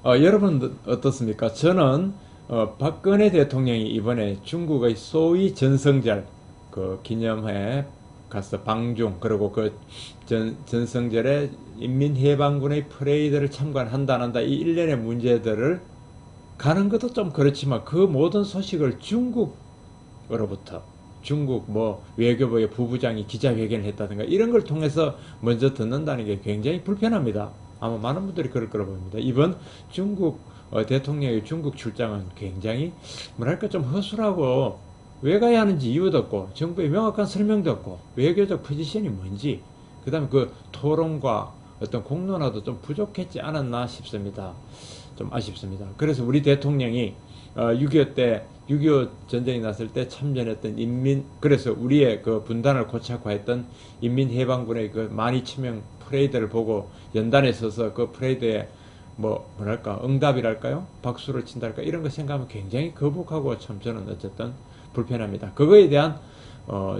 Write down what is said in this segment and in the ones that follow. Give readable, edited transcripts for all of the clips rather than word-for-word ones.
여러분 어떻습니까? 저는 박근혜 대통령이 이번에 중국의 소위 전성절 그 기념회에 가서 방중 그리고 그 전성절에 인민해방군의 퍼레이드를 참관한다 안 한다 이 일련의 문제들을 가는 것도 좀 그렇지만 그 모든 소식을 중국으로부터 중국 뭐 외교부의 부부장이 기자회견을 했다든가 이런 걸 통해서 먼저 듣는다는 게 굉장히 불편합니다. 아마 많은 분들이 그럴 거라 봅니다. 이번 중국 대통령의 중국 출장은 굉장히 뭐랄까 좀 허술하고 왜 가야 하는지 이유도 없고 정부의 명확한 설명도 없고 외교적 포지션이 뭔지 그다음에 그 토론과 어떤 공론화도 좀 부족했지 않았나 싶습니다. 좀 아쉽습니다. 그래서 우리 대통령이 6.25 때, 6.25 전쟁이 났을 때 참전했던 그래서 우리의 그 분단을 고착화했던 인민해방군의 그 12,000명 프레이드를 보고 연단에 서서 그 프레이드에 뭐랄까, 응답이랄까요? 박수를 친달까? 이런 거 생각하면 굉장히 거북하고 참 저는 어쨌든 불편합니다. 그거에 대한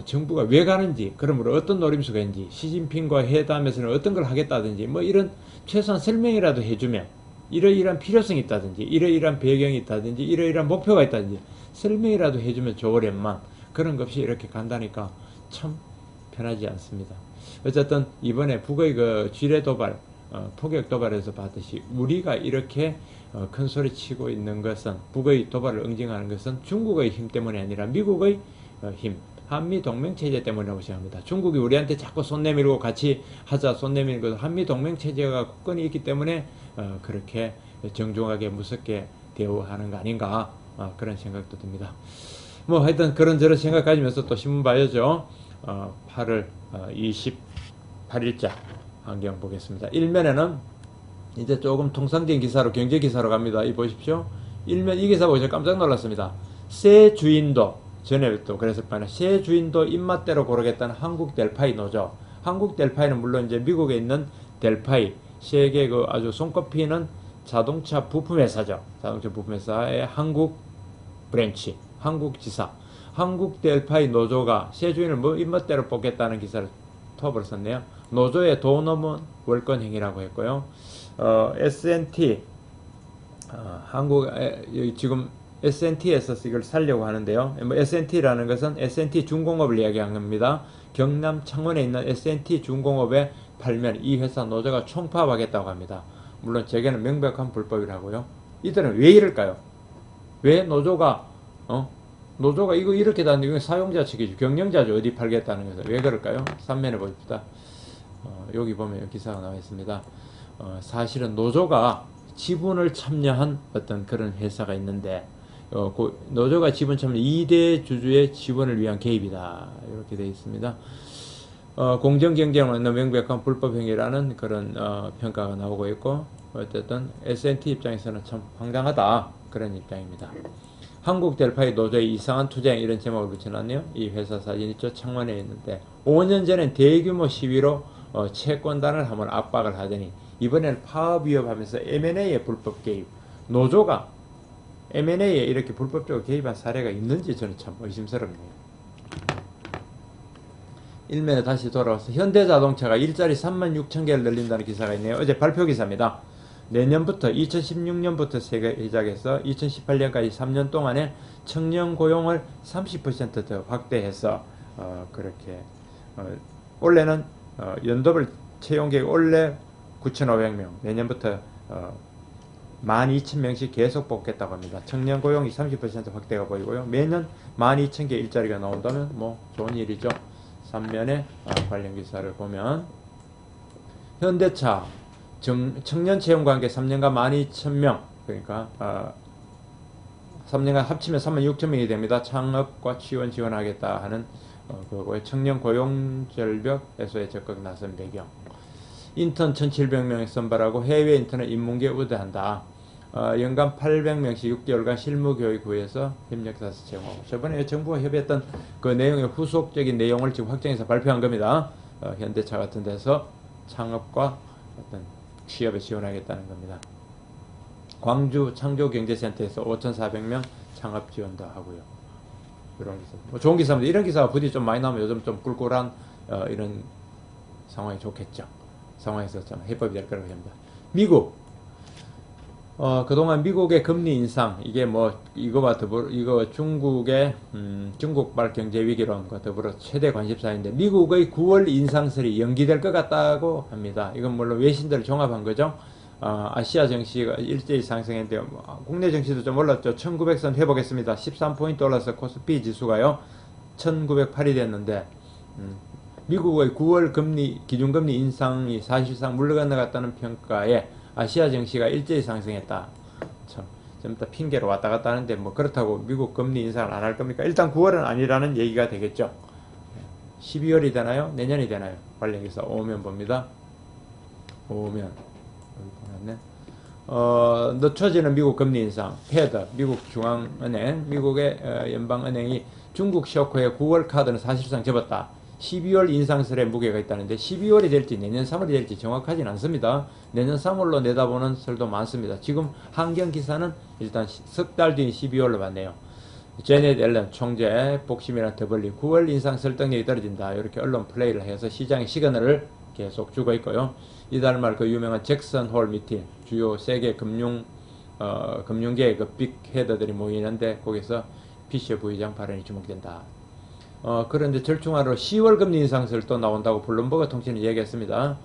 정부가 왜 가는지, 그러므로 어떤 노림수가 있는지, 시진핑과 회담에서는 어떤 걸 하겠다든지, 뭐 이런 최소한 설명이라도 해주면 이러이러한 필요성이 있다든지 이러이러한 배경이 있다든지 이러이러한 목표가 있다든지 설명이라도 해주면 좋으련만 그런 것 없이 이렇게 간다니까 참 편하지 않습니다. 어쨌든 이번에 북의 그 지뢰 도발 포격 도발에서 봤듯이 우리가 이렇게 큰 소리 치고 있는 것은 북의 도발을 응징하는 것은 중국의 힘 때문이 아니라 미국의 힘 한미 동맹 체제 때문이라고 생각합니다. 중국이 우리한테 자꾸 손 내밀고 같이 하자 손 내밀고 한미 동맹 체제가 굳건히 있기 때문에 그렇게 정중하게 무섭게 대우하는 거 아닌가 그런 생각도 듭니다. 뭐 하여튼 그런저런 생각 가지면서 또 신문 봐야죠. 8월 28일자 환경 보겠습니다. 일면에는 이제 조금 통상적인 기사로 경제 기사로 갑니다. 이 보십시오. 일면 이 기사 보시면 깜짝 놀랐습니다. 새 주인도 전에 또 그랬을 바에 새 주인도 입맛대로 고르겠다는 한국 델파이 노조. 한국 델파이는 물론 이제 미국에 있는 델파이 세계 그 아주 손꼽히는 자동차 부품 회사죠. 자동차 부품 회사의 한국 브랜치, 한국 지사, 한국 델파이 노조가 새 주인을 뭐 입맛대로 뽑겠다는 기사를 톱을 썼네요. 노조의 돈 없는 월권 행위라고 했고요. S&T 한국 지금 S&T에서 이걸 살려고 하는데요. 뭐 S&T라는 것은 S&T 중공업을 이야기한 겁니다. 경남 창원에 있는 S&T 중공업에 팔면 이 회사 노조가 총파업하겠다고 합니다. 물론 제게는 명백한 불법이라고요. 이들은 왜 이럴까요? 왜 노조가 이거 이렇게 다는데 이건 사용자 측이죠. 경영자죠. 어디 팔겠다는 것은 왜 그럴까요? 3면에 봅시다. 여기 보면 기사가 나와 있습니다. 사실은 노조가 지분을 참여한 어떤 그런 회사가 있는데 노조가 지분 참여 2대 주주의 지분을 위한 개입이다. 이렇게 되어 있습니다. 공정경쟁은 명백한 불법행위라는 그런 평가가 나오고 있고 어쨌든 S&T 입장에서는 참 황당하다 그런 입장입니다. 한국 델파이 노조의 이상한 투쟁 이런 제목을 붙여놨네요. 이 회사 사진 있죠. 창원에 있는데 5년 전엔 대규모 시위로 채권단을 한번 압박을 하더니 이번에는 파업 위협하면서 M&A의 불법 개입 노조가 M&A에 이렇게 불법적으로 개입한 사례가 있는지 저는 참 의심스럽네요. 일면에 다시 돌아와서 현대자동차가 일자리 36,000개를 늘린다는 기사가 있네요. 어제 발표 기사입니다. 내년부터 2016년부터 시작해서 2018년까지 3년 동안에 청년 고용을 30%더 확대해서 그렇게 올해는 연도별 채용계획 올해 9,500명 내년부터 12,000명씩 계속 뽑겠다고 합니다. 청년 고용이 30% 확대가 보이고요. 매년 12,000개 일자리가 나온다면 뭐 좋은 일이죠. 3면에 관련 기사를 보면 현대차 청년 채용 관계 3년간 12,000명 그러니까 3년간 합치면 36,000명이 됩니다. 창업과 지원하겠다 하는 그거고요. 청년 고용 절벽 해소에 적극 나선 배경 인턴 1,700명을 선발하고 해외 인턴을 인문계 우대한다. 연간 800명씩 6개월간 실무교육 후에서 협력사서 제공하고 저번에 정부가 협의했던 그 내용의 후속적인 내용을 지금 확정해서 발표한 겁니다. 현대차 같은 데서 창업과 어떤 취업에 지원하겠다는 겁니다. 광주 창조경제센터에서 5,400명 창업 지원도 하고요. 이런 기사. 뭐 좋은 기사입니다. 이런 기사가 부디 좀 많이 나오면 요즘 좀 꿀꿀한 이런 상황이 좋겠죠. 상황에서 좀 해법이 될 거라고 합니다. 미국 그동안 미국의 금리 인상, 이게 뭐, 이거와 더불어, 이거 중국의, 중국발 경제 위기론과 더불어 최대 관심사인데, 미국의 9월 인상설이 연기될 것 같다고 합니다. 이건 물론 외신들을 종합한 거죠. 아시아 증시가 일제히 상승했는데, 국내 증시도 좀 올랐죠. 1900선 회복했습니다. 13포인트 올라서 코스피 지수가요, 1908이 됐는데, 미국의 9월 금리, 기준금리 인상이 사실상 물러나갔다는 평가에 아시아 증시가 일제히 상승했다. 참, 좀 더 핑계로 왔다 갔다 하는데, 뭐, 그렇다고 미국 금리 인상을 안 할 겁니까? 일단 9월은 아니라는 얘기가 되겠죠. 12월이 되나요? 내년이 되나요? 관련해서 오면 봅니다. 오면. 늦춰지는 미국 금리 인상, 패드, 미국 중앙은행, 미국의 연방은행이 중국 쇼크의 9월 카드는 사실상 접었다. 12월 인상설에 무게가 있다는데 12월이 될지 내년 3월이 될지 정확하진 않습니다. 내년 3월로 내다보는 설도 많습니다. 지금 한경 기사는 일단 석 달 뒤인 12월로 봤네요. 제넷 앨런 총재 복심이랑 더블리 9월 인상 설득력이 떨어진다. 이렇게 언론 플레이를 해서 시장의 시그널을 계속 주고 있고요. 이달 말 그 유명한 잭슨 홀 미팅, 주요 세계 금융계의 그 빅 헤더들이 모이는데 거기서 피셔 부의장 발언이 주목된다. 그런데 절충화로 10월 금리 인상설 또 나온다고 블룸버그 통신이 얘기했습니다.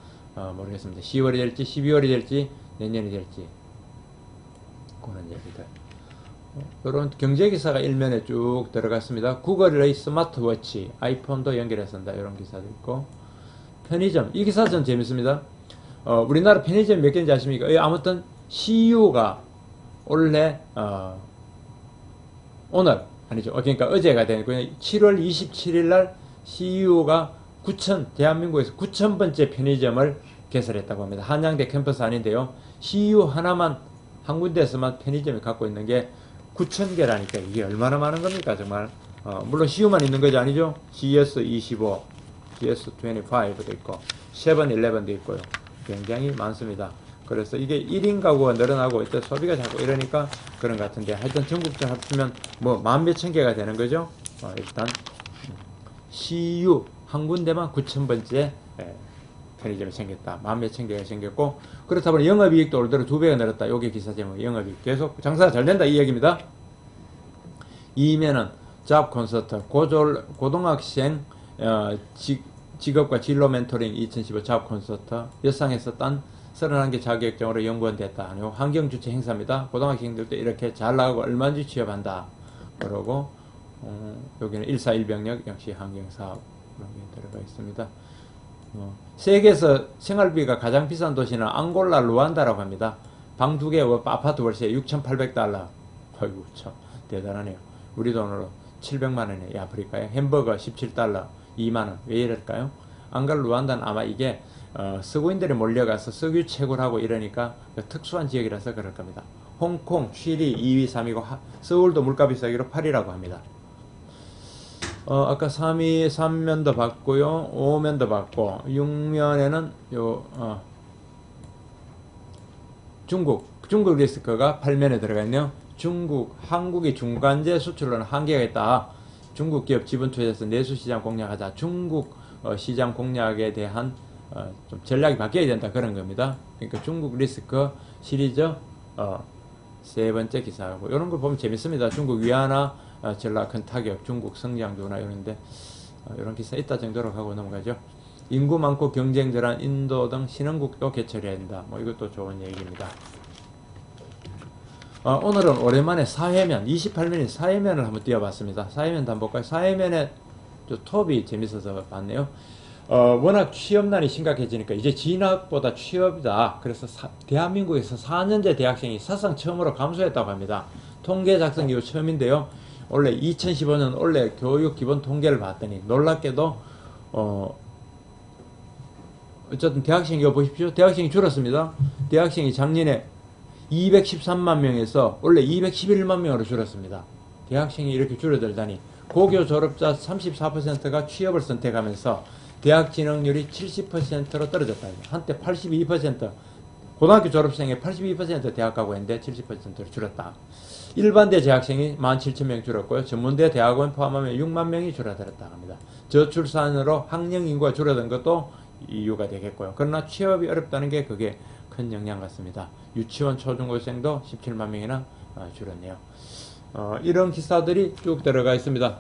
모르겠습니다. 10월이 될지 12월이 될지 내년이 될지 그런 얘기들. 이런 경제기사가 일면에 쭉 들어갔습니다. 구글의 스마트워치, 아이폰도 연결했습니다. 이런 기사도 있고. 편의점, 이 기사 전 재밌습니다. 우리나라 편의점 몇 개인지 아십니까? 아무튼 CU가 올해 오늘 아니죠. 그러니까 어제가 되니까 7월 27일 날 CU가 대한민국에서 9,000번째 편의점을 개설했다고 합니다. 한양대 캠퍼스 아닌데요. CU 하나만 한 군데에서만 편의점을 갖고 있는 게 9,000개라니까 이게 얼마나 많은 겁니까 정말. 물론 CU만 있는 거지 아니죠. GS25, GS25도 있고 세븐일레븐도 있고요. 굉장히 많습니다. 그래서 이게 1인 가구가 늘어나고 있대 소비가 자꾸 이러니까 그런 것 같은데 하여튼 전국적으로 합치면 뭐 만 몇천 개가 되는 거죠. 일단 CU 한 군데만 9,000번째 편의점이 생겼다. 만 몇천 개가 생겼고 그렇다 보니 영업이익도 올 들어 2배가 늘었다. 요게 기사 제목. 영업이익 계속 장사가 잘 된다 이 얘기입니다. 이면은 잡 콘서트 고등학생 직업과 진로 멘토링 2015 잡 콘서트 여상에서 딴 31개 자격증으로 연구원 됐다. 환경 주체 행사입니다. 고등학생들도 이렇게 잘 나가고 얼마든지 취업한다. 그러고 여기는 141병력 역시 환경사업 그런 게 들어가 있습니다. 세계에서 생활비가 가장 비싼 도시는 앙골라 루안다라고 합니다. 방 2개 아파트 월세 6,800달러. 아이고 참 대단하네요. 우리 돈으로 700만원이에요. 이 아프리카에 햄버거 17달러 2만원. 왜 이럴까요? 앙골라 루안다는 아마 이게 서구인들이 몰려가서 석유 채굴 하고 이러니까 특수한 지역이라서 그럴 겁니다. 홍콩, 취리 2위, 3위고 서울도 물값이 싸기로 8위라고 합니다. 아까 3위 3면도 봤고요. 5면도 봤고 6면에는 중국 리스크가 8면에 들어가 있네요. 한국이 중간재 수출로는 한계가 있다. 중국 기업 지분 투자해서 내수시장 공략하자. 중국 시장 공략에 대한 좀 전략이 바뀌어야 된다 그런 겁니다. 그러니까 중국 리스크 시리즈 세 번째 기사하고 이런 걸 보면 재밌습니다. 중국 위안화 전략 큰 타격, 중국 성장도나 이런데 이런 기사 있다 정도로 하고 넘어가죠. 인구 많고 경쟁절한 인도 등 신흥국도 개척해야 된다. 뭐 이것도 좋은 얘기입니다. 오늘은 오랜만에 사회면 28면인 사회면을 한번 띄워봤습니다. 사회면도 한번 볼까요? 사회면에 톱이 재밌어서 봤네요. 워낙 취업난이 심각해지니까 이제 진학보다 취업이다. 그래서 대한민국에서 4년제 대학생이 사상 처음으로 감소했다고 합니다. 통계 작성 이후 처음인데요. 원래 2015년 원래 교육 기본 통계를 봤더니 놀랍게도 어쨌든 대학생 이거 보십시오. 대학생이 줄었습니다. 대학생이 작년에 213만 명에서 원래 211만 명으로 줄었습니다. 대학생이 이렇게 줄어들다니 고교 졸업자 34%가 취업을 선택하면서 대학 진학률이 70%로 떨어졌다. 한때 82% 고등학교 졸업생의 82% 대학 가고 했는데 70%로 줄었다. 일반대 재학생이 17,000명 줄었고요. 전문대 대학원 포함하면 6만 명이 줄어들었다고 합니다. 저출산으로 학령 인구가 줄어든 것도 이유가 되겠고요. 그러나 취업이 어렵다는 게 그게 큰 영향 같습니다. 유치원 초중고생도 17만 명이나 줄었네요. 이런 기사들이 쭉 들어가 있습니다.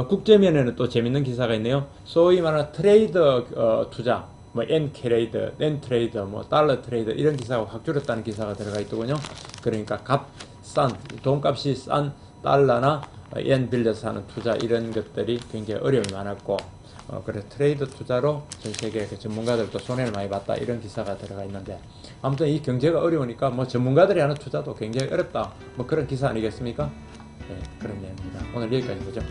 국제면에는 또 재밌는 기사가 있네요. 소위 말하는 트레이더 투자, 뭐 엔트레이더, 엔트레이더, 뭐 달러 트레이더 이런 기사가 확 줄었다는 기사가 들어가 있더군요. 그러니까 돈값이 싼 달러나 엔 빌려서 하는 투자 이런 것들이 굉장히 어려움이 많았고, 그래서 트레이드 투자로 전 세계 그 전문가들도 손해를 많이 봤다 이런 기사가 들어가 있는데, 아무튼 이 경제가 어려우니까 뭐 전문가들이 하는 투자도 굉장히 어렵다 뭐 그런 기사 아니겠습니까? 네, 그런 내용입니다. 오늘 여기까지 보죠.